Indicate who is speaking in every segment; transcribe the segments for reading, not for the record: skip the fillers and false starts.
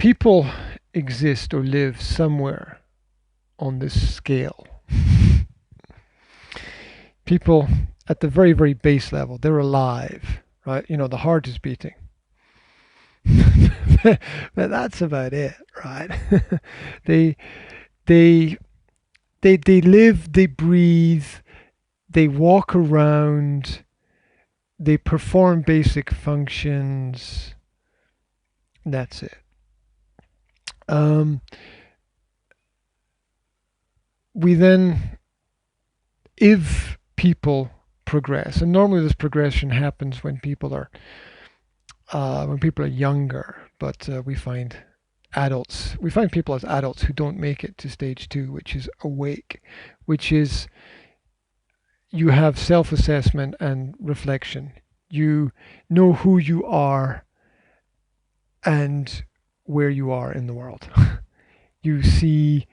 Speaker 1: people exist or live somewhere on this scale. People at the very, very base level, they're alive, right? You know, the heart is beating. But that's about it, right? they, they, they live, they breathe, they walk around, they perform basic functions. That's it. We then, if people progress, and normally this progression happens when people are younger, but we find people as adults who don't make it to stage 2, which is awake, which is you have self-assessment and reflection. You know who you are and where you are in the world. You see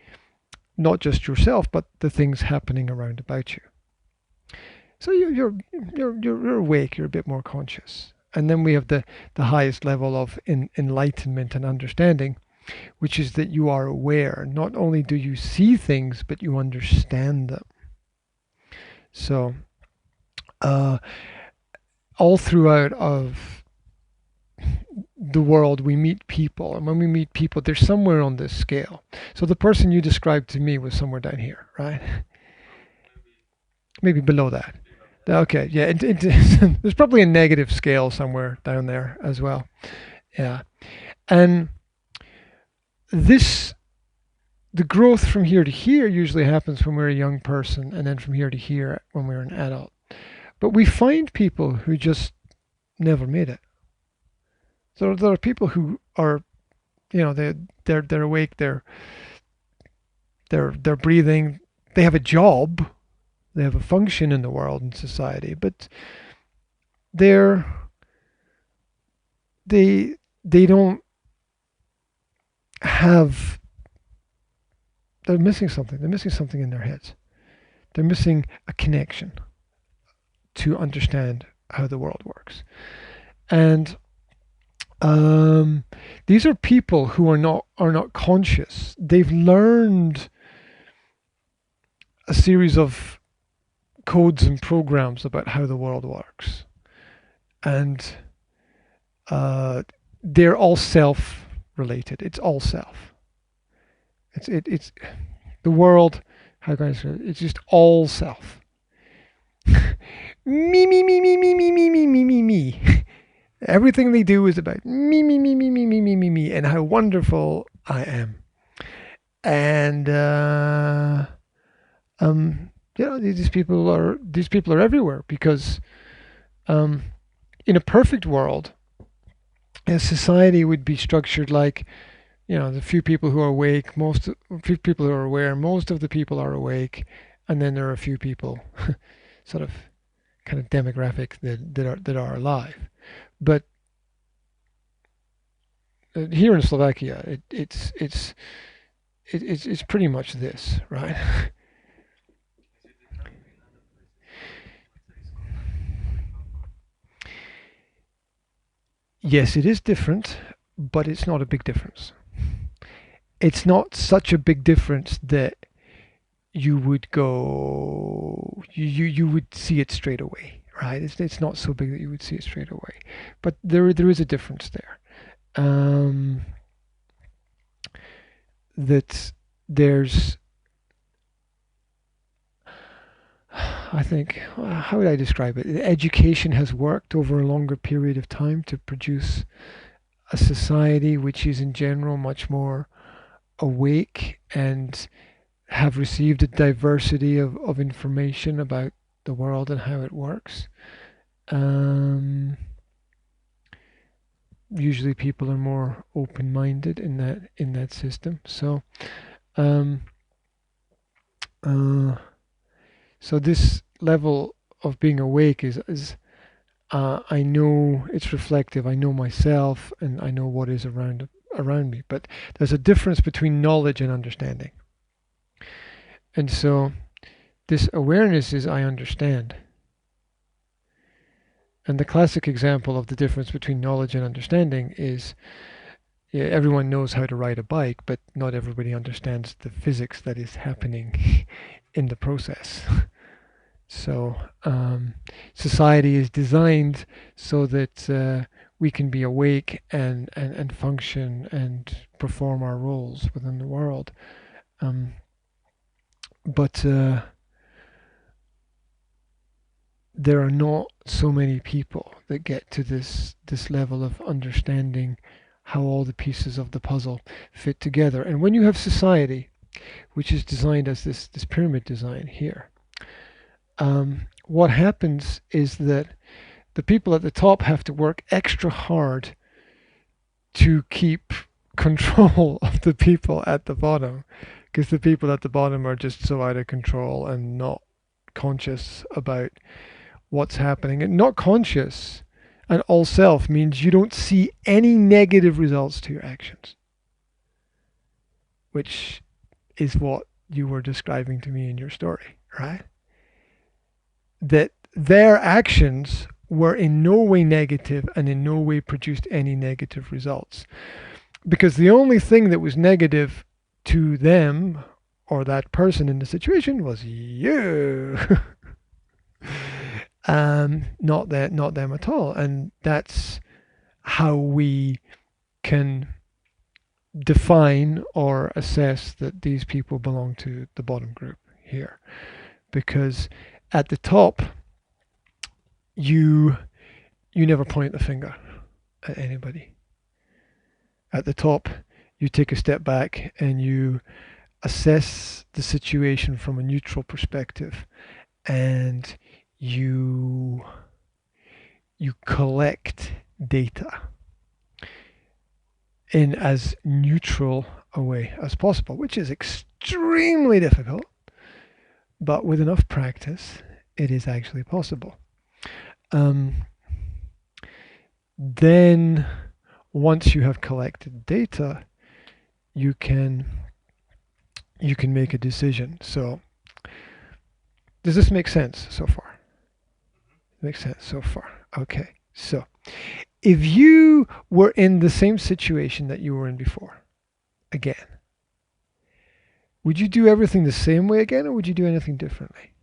Speaker 1: not just yourself, but the things happening around about you. So you're awake. You're a bit more conscious. And then we have the highest level of enlightenment and understanding, which is that you are aware. Not only do you see things, but you understand them. So all throughout of the world, we meet people, and when we meet people, they're somewhere on this scale. So the person you described to me was somewhere down here, right? Maybe below that. Okay, yeah, there's probably a negative scale somewhere down there as well. Yeah, and the growth from here to here usually happens when we're a young person, and then from here to here when we're an adult. But we find people who just never made it. So there are people who are, you know, they're awake, they're breathing, they have a job, they have a function in the world and society, but they don't have, they're missing something. They're missing something in their heads. They're missing a connection to understand how the world works. And these are people who are not conscious. They've learned a series of codes and programs about how the world works, and they're all self-related. It's all self. It's the world. How can I say it? It's just all self. Me, me, me, me, me, me, me, me, me, me, me. Everything they do is about me, me, me, me, me, me, me, me, me, and how wonderful I am. And you know, these people are everywhere, because in a perfect world, a society would be structured like, you know, the few people who are awake, few people who are aware, most of the people are awake, and then there are a few people, sort of, kind of demographic that are alive. But here in Slovakia, it's pretty much this, right? Yes, it is different, but it's not a big difference. It's not such a big difference that you would go, you would see it straight away, right? It's not so big that you would see it straight away, but there is a difference there. That there's, I think, how would I describe it? Education has worked over a longer period of time to produce a society which is in general much more awake and have received a diversity of information about the world and how it works. Usually people are more open-minded in that system. So so this level of being awake is I know it's reflective. I know myself, and I know what is around me. But there's a difference between knowledge and understanding. And so this awareness is I understand. And the classic example of the difference between knowledge and understanding is Yeah, everyone knows how to ride a bike, but not everybody understands the physics that is happening in the process. So society is designed so that we can be awake and function and perform our roles within the world. Um, but there are not so many people that get to this level of understanding how all the pieces of the puzzle fit together. And when you have society, which is designed as this pyramid design here, what happens is that the people at the top have to work extra hard to keep control of the people at the bottom, because the people at the bottom are just so out of control and not conscious about what's happening. And not conscious and all self means you don't see any negative results to your actions, which is what you were describing to me in your story, right? That their actions were in no way negative and in no way produced any negative results. Because the only thing that was negative to them or that person in the situation was you. Not them at all. And that's how we can define or assess that these people belong to the bottom group here. Because at the top, you never point the finger at anybody. At the top, you take a step back and you assess the situation from a neutral perspective, and you collect data in as neutral a way as possible, which is extremely difficult, but with enough practice, it is actually possible. Then once you have collected data, you can make a decision. So does this make sense so far? Makes sense so far. Okay. So if you were in the same situation that you were in before, again, would you do everything the same way again, or would you do anything differently?